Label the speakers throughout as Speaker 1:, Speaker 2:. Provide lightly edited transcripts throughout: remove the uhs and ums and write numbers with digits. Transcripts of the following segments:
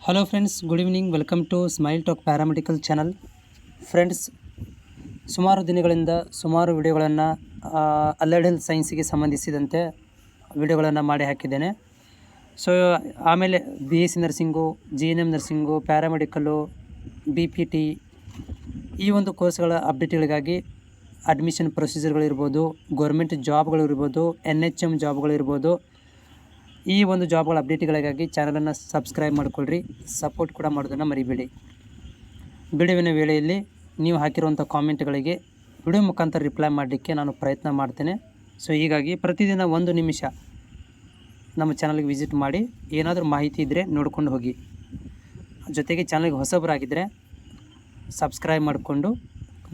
Speaker 1: Hello friends, good evening. Welcome to smile talk paramedical channel. Friends, ಸುಮಾರು ದಿನಗಳಿಂದ ಸುಮಾರು ವಿಡಿಯೋಗಳನ್ನು ಅಲೈಡ್ ಹೆಲ್ತ್ ಸೈನ್ಸಿಗೆ ಸಂಬಂಧಿಸಿದಂತೆ ವಿಡಿಯೋಗಳನ್ನು ಮಾಡಿ ಹಾಕಿದ್ದೇನೆ. ಸೊ ಆಮೇಲೆ BSc nursing, GNM nursing, paramedical, BPT ಈ ಒಂದು ಕೋರ್ಸ್ಗಳ ಅಪ್ಡೇಟ್ಗಳಿಗಾಗಿ ಅಡ್ಮಿಷನ್ ಪ್ರೊಸೀಜರ್ಗಳಿರ್ಬೋದು, ಗೌರ್ಮೆಂಟ್ ಜಾಬ್ಗಳಿರ್ಬೋದು, NHM ಜಾಬ್ಗಳಿರ್ಬೋದು, ಈ ಒಂದು ಜಾಬ್ಗಳ ಅಪ್ಡೇಟ್ಗಳಿಗಾಗಿ ಚಾನಲನ್ನು ಸಬ್ಸ್ಕ್ರೈಬ್ ಮಾಡಿಕೊಳ್ಳ್ರಿ. ಸಪೋರ್ಟ್ ಕೂಡ ಮಾಡೋದನ್ನು ಮರಿಬೇಡಿ. ಬಿಡುವಿನ ವೇಳೆಯಲ್ಲಿ ನೀವು ಹಾಕಿರುವಂಥ ಕಾಮೆಂಟ್ಗಳಿಗೆ ವಿಡಿಯೋ ಮುಖಾಂತರ ರಿಪ್ಲೈ ಮಾಡಲಿಕ್ಕೆ ನಾನು ಪ್ರಯತ್ನ ಮಾಡ್ತೇನೆ. ಸೊ ಹೀಗಾಗಿ ಪ್ರತಿದಿನ 1 ನಿಮಿಷ ನಮ್ಮ ಚಾನಲ್ಗೆ ವಿಸಿಟ್ ಮಾಡಿ ಏನಾದರೂ ಮಾಹಿತಿ ಇದ್ದರೆ ನೋಡ್ಕೊಂಡು ಹೋಗಿ. ಜೊತೆಗೆ ಚಾನಲ್ಗೆ ಹೊಸಬರಾಗಿದ್ದರೆ ಸಬ್ಸ್ಕ್ರೈಬ್ ಮಾಡಿಕೊಂಡು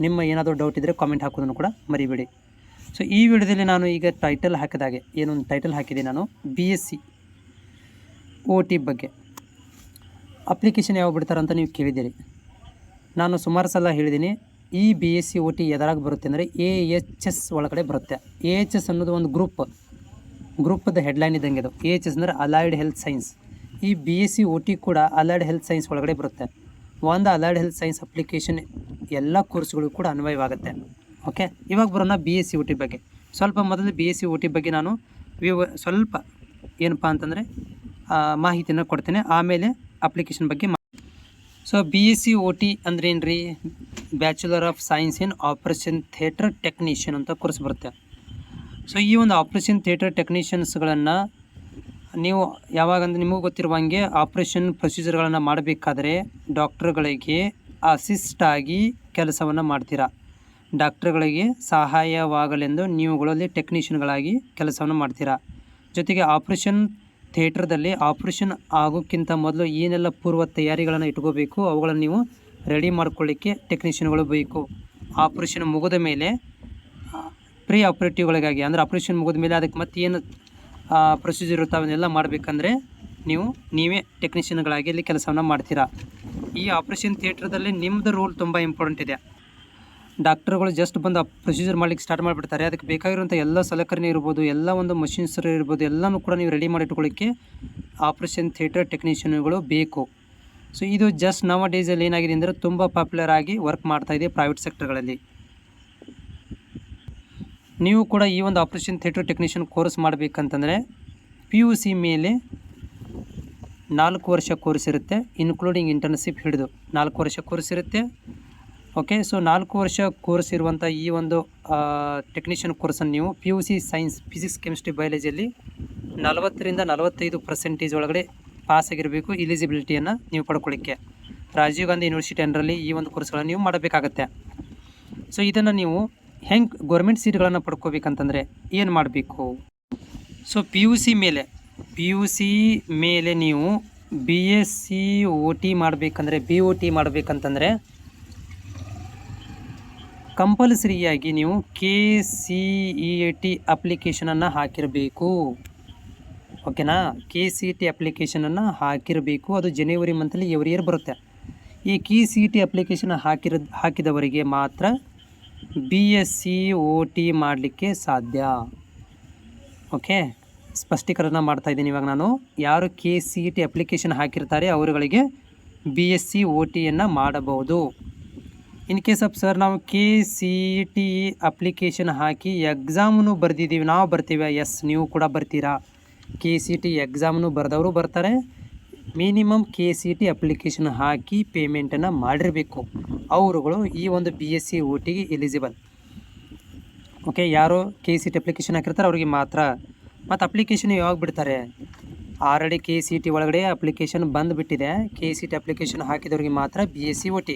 Speaker 1: ನಿಮ್ಮ ಏನಾದರೂ ಡೌಟ್ ಇದ್ದರೆ ಕಾಮೆಂಟ್ ಹಾಕೋದನ್ನು ಕೂಡ ಮರಿಬೇಡಿ. ಸೊ ಈ ವಿಡಿಯೋದಲ್ಲಿ ನಾನು ಈಗ ಟೈಟಲ್ ಹಾಕಿದಾಗೆ ಏನೊಂದು ಟೈಟಲ್ ಹಾಕಿದೆ ನಾನು, BSc OT ಬಗ್ಗೆ ಅಪ್ಲಿಕೇಶನ್ ಯಾವಾಗ ಬಿಡ್ತಾರಂತ ನೀವು ಕೇಳಿದ್ದೀರಿ. ನಾನು ಸುಮಾರು ಸಲ ಹೇಳಿದ್ದೀನಿ, ಈ BSc OT ಎದರಾಗ ಬರುತ್ತೆ ಅಂದರೆ AHS ಒಳಗಡೆ ಬರುತ್ತೆ. AHS ಅನ್ನೋದು ಒಂದು ಗ್ರೂಪದ ಹೆಡ್ಲೈನ್ ಇದ್ದಂಗೆ ಅದು. AHS ಅಂದರೆ ಅಲೈಡ್ ಹೆಲ್ತ್ ಸೈನ್ಸ್. ಈ BSc OT ಕೂಡ ಅಲೈಡ್ ಹೆಲ್ತ್ ಸೈನ್ಸ್ ಒಳಗಡೆ ಬರುತ್ತೆ. ಒಂದು ಅಲೈಡ್ ಹೆಲ್ತ್ ಸೈನ್ಸ್ ಅಪ್ಲಿಕೇಶನ್ ಎಲ್ಲ ಕೋರ್ಸ್ಗಳಿಗೂ ಕೂಡ ಅನ್ವಯವಾಗುತ್ತೆ. ಓಕೆ, ಇವಾಗ ಬರೋಣ BSc OT ಬಗ್ಗೆ. ಸ್ವಲ್ಪ ಮೊದಲು BSc OT ಬಗ್ಗೆ ನಾನು ಸ್ವಲ್ಪ ಏನಪ್ಪ ಅಂತಂದರೆ ಮಾಹಿತಿಯನ್ನು ಕೊಡ್ತೇನೆ, ಆಮೇಲೆ ಅಪ್ಲಿಕೇಶನ್ ಬಗ್ಗೆ. ಸೊ BSc OT ಅಂದ್ರೆ ಏನು ರೀ? Bachelor of science in operation theatre technician ಅಂತ ಕೋರ್ಸ್ ಬರುತ್ತೆ. ಸೊ ಈ ಒಂದು ಆಪ್ರೇಷನ್ ಥಿಯೇಟರ್ ಟೆಕ್ನಿಷಿಯನ್ಸ್ಗಳನ್ನು ನೀವು ಯಾವಾಗಂದ್ರೆ ನಿಮಗೂ ಗೊತ್ತಿರುವಂಗೆ ಆಪ್ರೇಷನ್ ಪ್ರೊಸೀಜರ್ಗಳನ್ನು ಮಾಡಬೇಕಾದ್ರೆ ಡಾಕ್ಟ್ರುಗಳಿಗೆ ಅಸಿಸ್ಟಾಗಿ ಕೆಲಸವನ್ನು ಮಾಡ್ತೀರಾ. ಡಾಕ್ಟ್ರುಗಳಿಗೆ ಸಹಾಯವಾಗಲೆಂದು ನೀವುಗಳಲ್ಲಿ ಟೆಕ್ನಿಷಿಯನ್ಗಳಾಗಿ ಕೆಲಸವನ್ನು ಮಾಡ್ತೀರಾ. ಜೊತೆಗೆ ಆಪ್ರೇಷನ್ ಥಿಯೇಟ್ರದಲ್ಲಿ ಆಪ್ರೇಷನ್ ಆಗೋಕ್ಕಿಂತ ಮೊದಲು ಏನೆಲ್ಲ ಪೂರ್ವ ತಯಾರಿಗಳನ್ನು ಇಟ್ಕೋಬೇಕು ಅವುಗಳನ್ನು ನೀವು ರೆಡಿ ಮಾಡ್ಕೊಳ್ಳಿಕ್ಕೆ ಟೆಕ್ನಿಷಿಯನ್ಗಳು ಬೇಕು. ಆಪ್ರೇಷನ್ ಮುಗಿದ ಮೇಲೆ ಪ್ರೀ ಆಪ್ರೇಟಿವ್ಗಳಿಗಾಗಿ ಅಂದರೆ ಆಪ್ರೇಷನ್ ಮುಗಿದ ಮೇಲೆ ಅದಕ್ಕೆ ಮತ್ತೇನು ಪ್ರೊಸೀಜರ್ ಇರುತ್ತೆ ಅವನ್ನೆಲ್ಲ ಮಾಡಬೇಕಂದ್ರೆ ನೀವೇ ಟೆಕ್ನಿಷಿಯನ್ಗಳಾಗಿ ಅಲ್ಲಿ ಕೆಲಸವನ್ನು ಮಾಡ್ತೀರಾ. ಈ ಆಪ್ರೇಷನ್ ಥಿಯೇಟ್ರದಲ್ಲಿ ನಿಮ್ಮದು ರೋಲ್ ತುಂಬ ಇಂಪಾರ್ಟೆಂಟ್ ಇದೆ. ಡಾಕ್ಟರ್ಗಳು ಜಸ್ಟ್ ಬಂದು ಪ್ರೊಸೀಜರ್ ಮಾಡಲಿಕ್ಕೆ ಸ್ಟಾರ್ಟ್ ಮಾಡಿಬಿಡ್ತಾರೆ. ಅದಕ್ಕೆ ಬೇಕಾಗಿರುವಂಥ ಎಲ್ಲ ಸಲಕರಣೆ ಇರ್ಬೋದು, ಎಲ್ಲ ಒಂದು ಮಷಿನ್ಸ್ ಇರ್ಬೋದು, ಎಲ್ಲನೂ ಕೂಡ ನೀವು ರೆಡಿ ಮಾಡಿ ಇಟ್ಕೊಳ್ಳಿಕ್ಕೆ ಆಪ್ರೇಷನ್ ಥಿಯೇಟರ್ ಟೆಕ್ನಿಷಿಯನ್ಗಳು ಬೇಕು. ಸೊ ಇದು ಜಸ್ಟ್ ನವ ಡೇಸಲ್ಲಿ ಏನಾಗಿದೆ ಅಂದರೆ ತುಂಬ ಪಾಪ್ಯುಲರ್ ಆಗಿ ವರ್ಕ್ ಮಾಡ್ತಾಯಿದೆ ಪ್ರೈವೇಟ್ ಸೆಕ್ಟರ್ಗಳಲ್ಲಿ. ನೀವು ಕೂಡ ಈ ಒಂದು ಆಪ್ರೇಷನ್ ಥಿಯೇಟರ್ ಟೆಕ್ನಿಷಿಯನ್ ಕೋರ್ಸ್ ಮಾಡಬೇಕಂತಂದರೆ PUC ಮೇಲೆ 4 ವರ್ಷ ಕೋರ್ಸ್ ಇರುತ್ತೆ, ಇನ್ಕ್ಲೂಡಿಂಗ್ ಇಂಟರ್ನ್ಶಿಪ್ ಹಿಡಿದು 4 ವರ್ಷ ಕೋರ್ಸ್ ಇರುತ್ತೆ. ಓಕೆ, ಸೊ 4 ವರ್ಷ ಕೋರ್ಸ್ ಇರುವಂಥ ಈ ಒಂದು ಟೆಕ್ನಿಷಿಯನ್ ಕೋರ್ಸನ್ನು ನೀವು PUC ಸೈನ್ಸ್, ಫಿಸಿಕ್ಸ್, ಕೆಮಿಸ್ಟ್ರಿ, ಬಯಾಲಜಿಯಲ್ಲಿ 40ರಿಂದ 45% ಒಳಗಡೆ ಪಾಸ್ ಆಗಿರಬೇಕು ಎಲಿಜಿಬಿಲಿಟಿಯನ್ನು ನೀವು ಪಡ್ಕೊಳ್ಳಿಕ್ಕೆ. ರಾಜೀವ್ ಗಾಂಧಿ ಯೂನಿವರ್ಸಿಟಿ ಅಂಡರಲ್ಲಿ ಈ ಒಂದು ಕೋರ್ಸ್ಗಳನ್ನು ನೀವು ಮಾಡಬೇಕಾಗತ್ತೆ. ಸೊ ಇದನ್ನು ನೀವು ಹೆಂಗೆ ಗೌರ್ಮೆಂಟ್ ಸೀಟ್ಗಳನ್ನು ಪಡ್ಕೋಬೇಕಂತಂದರೆ ಏನು ಮಾಡಬೇಕು? ಸೊ PUC ಮೇಲೆ ನೀವು BSc OT ಮಾಡಬೇಕಂದ್ರೆ, BOT ಮಾಡಬೇಕಂತಂದರೆ ಕಂಪಲ್ಸರಿಯಾಗಿ ನೀವು KCET ಅಪ್ಲಿಕೇಶನನ್ನು ಹಾಕಿರಬೇಕು. ಓಕೆನಾ? KCET ಅಪ್ಲಿಕೇಶನನ್ನು ಹಾಕಿರಬೇಕು. ಅದು ಜನವರಿ ಮಂತಲ್ಲಿ ಎವ್ರಿ ಇಯರ್ ಬರುತ್ತೆ. ಈ KCET ಅಪ್ಲಿಕೇಶನ್ ಹಾಕಿದವರಿಗೆ ಮಾತ್ರ BSc OT ಮಾಡಲಿಕ್ಕೆ ಸಾಧ್ಯ. ಓಕೆ, ಸ್ಪಷ್ಟೀಕರಣ ಮಾಡ್ತಾಯಿದ್ದೀನಿ ಇವಾಗ ನಾನು. ಯಾರು KCET ಅಪ್ಲಿಕೇಶನ್ ಹಾಕಿರ್ತಾರೆ ಅವರುಗಳಿಗೆ BSc OTಯನ್ನು ಮಾಡಬಹುದು. ಇನ್ ಕೇಸ್ ಆಫ್ ಸರ್ ನಾವು KCET ಅಪ್ಲಿಕೇಶನ್ ಹಾಕಿ ಎಕ್ಸಾಮನ್ನು ಬರೆದಿದ್ದೀವಿ, ನಾವು ಬರ್ತೀವಿ. ಎಸ್, ನೀವು ಕೂಡ ಬರ್ತೀರಾ. KCET ಎಕ್ಸಾಮನ್ನು ಬರೆದವರು ಬರ್ತಾರೆ. ಮಿನಿಮಮ್ KCET ಅಪ್ಲಿಕೇಶನ್ ಹಾಕಿ ಪೇಮೆಂಟನ್ನು ಮಾಡಿರಬೇಕು. ಅವರುಗಳು ಈ ಒಂದು BSc OTಗೆ ಎಲಿಜಿಬಲ್. ಓಕೆ, ಯಾರು KCET ಅಪ್ಲಿಕೇಶನ್ ಹಾಕಿರ್ತಾರೆ ಅವ್ರಿಗೆ ಮಾತ್ರ. ಮತ್ತು ಅಪ್ಲಿಕೇಶನ್ ಯಾವಾಗ ಬಿಡ್ತಾರೆ? ಆಲ್ರೆಡಿ KCET ಒಳಗಡೆ ಅಪ್ಲಿಕೇಶನ್ ಬಂದುಬಿಟ್ಟಿದೆ. KCET ಅಪ್ಲಿಕೇಶನ್ ಹಾಕಿದವ್ರಿಗೆ ಮಾತ್ರ BSc OT.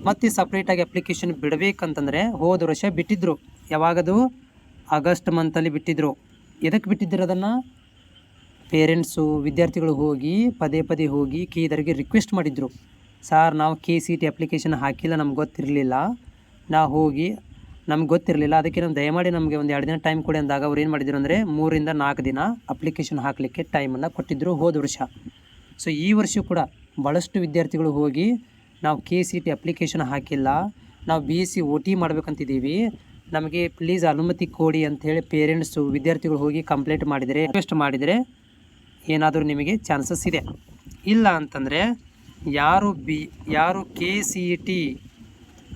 Speaker 1: ಮತ್ತು ಸಪ್ರೇಟಾಗಿ ಅಪ್ಲಿಕೇಶನ್ ಬಿಡಬೇಕಂತಂದರೆ ಹೋದ ವರ್ಷ ಬಿಟ್ಟಿದ್ದರು. ಯಾವಾಗದು? ಆಗಸ್ಟ್ ಮಂತಲ್ಲಿ ಬಿಟ್ಟಿದ್ದರು. ಎದಕ್ಕೆ ಬಿಟ್ಟಿದ್ದರು ಅದನ್ನು? ಪೇರೆಂಟ್ಸು, ವಿದ್ಯಾರ್ಥಿಗಳು ಹೋಗಿ ಪದೇ ಹೋಗಿ ಕೇದರಿಗೆ ರಿಕ್ವೆಸ್ಟ್ ಮಾಡಿದರು, ಸಾರ್ ನಾವು KCET ಅಪ್ಲಿಕೇಶನ್ ಹಾಕಿಲ್ಲ, ನಮ್ಗೆ ಗೊತ್ತಿರಲಿಲ್ಲ, ನಮ್ಗೆ ಗೊತ್ತಿರಲಿಲ್ಲ, ಅದಕ್ಕೆ ನಾವು ದಯಮಾಡಿ ನಮಗೆ ಒಂದು 2 ದಿನ ಟೈಮ್ ಕೊಡಿ ಅಂದಾಗ ಅವ್ರು ಏನು ಮಾಡಿದ್ರು ಅಂದರೆ 3ರಿಂದ 4 ದಿನ ಅಪ್ಲಿಕೇಶನ್ ಹಾಕಲಿಕ್ಕೆ ಟೈಮನ್ನು ಕೊಟ್ಟಿದ್ದರು ಹೋದ ವರ್ಷ. ಸೊ ಈ ವರ್ಷ ಕೂಡ ಭಾಳಷ್ಟು ವಿದ್ಯಾರ್ಥಿಗಳು ಹೋಗಿ ನಾವು KCET ಅಪ್ಲಿಕೇಶನ್ ಹಾಕಿಲ್ಲ, ನಾವು BSc OT ಮಾಡಬೇಕಂತಿದ್ದೀವಿ, ನಮಗೆ ಪ್ಲೀಸ್ ಅನುಮತಿ ಕೊಡಿ ಅಂಥೇಳಿ ಪೇರೆಂಟ್ಸು, ವಿದ್ಯಾರ್ಥಿಗಳು ಹೋಗಿ ಕಂಪ್ಲೇಂಟ್ ಮಾಡಿದರೆ, ರಿಕ್ವೆಸ್ಟ್ ಮಾಡಿದರೆ ಏನಾದರೂ ನಿಮಗೆ ಚಾನ್ಸಸ್ ಇದೆ. ಇಲ್ಲ ಅಂತಂದರೆ ಯಾರು KCET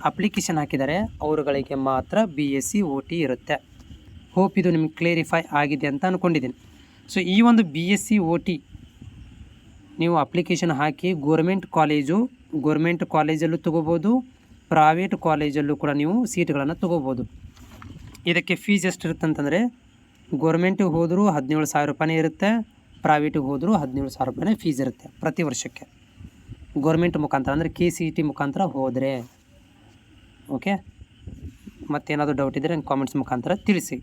Speaker 1: ಅಪ್ಲಿಕೇಶನ್ ಹಾಕಿದ್ದಾರೆ ಅವರುಗಳಿಗೆ ಮಾತ್ರ BSc OT ಇರುತ್ತೆ. ಹೋಪ್ ಇದು ನಿಮಗೆ ಕ್ಲೇರಿಫೈ ಆಗಿದೆ ಅಂತ ಅಂದ್ಕೊಂಡಿದ್ದೀನಿ. ಸೊ ಈ ಒಂದು BSc OT ನೀವು ಅಪ್ಲಿಕೇಶನ್ ಹಾಕಿ ಗೋರ್ಮೆಂಟ್ ಕಾಲೇಜಲ್ಲೂ ತೊಗೋಬೋದು, ಪ್ರೈವೇಟ್ ಕಾಲೇಜಲ್ಲೂ ಕೂಡ ನೀವು ಸೀಟ್ಗಳನ್ನು ತೊಗೋಬೋದು. ಇದಕ್ಕೆ ಫೀಸ್ ಎಷ್ಟಿರುತ್ತೆ ಅಂತಂದರೆ ಗೋರ್ಮೆಂಟಿಗೆ ಹೋದರೂ 17,000 ರೂಪಾಯಿ ಇರುತ್ತೆ, ಪ್ರೈವೇಟಿಗೆ ಹೋದರೂ 17,000 ರೂಪಾಯಿ ಫೀಸ್ ಇರುತ್ತೆ ಪ್ರತಿ ವರ್ಷಕ್ಕೆ. ಗೋರ್ಮೆಂಟ್ ಮುಖಾಂತರ ಅಂದರೆ KCET ಮುಖಾಂತರ ಹೋದರೆ. ಓಕೆ, ಮತ್ತೇನಾದರೂ ಡೌಟ್ ಇದ್ದರೆ ನಂಗೆ ಕಾಮೆಂಟ್ಸ್ ಮುಖಾಂತರ ತಿಳಿಸಿ.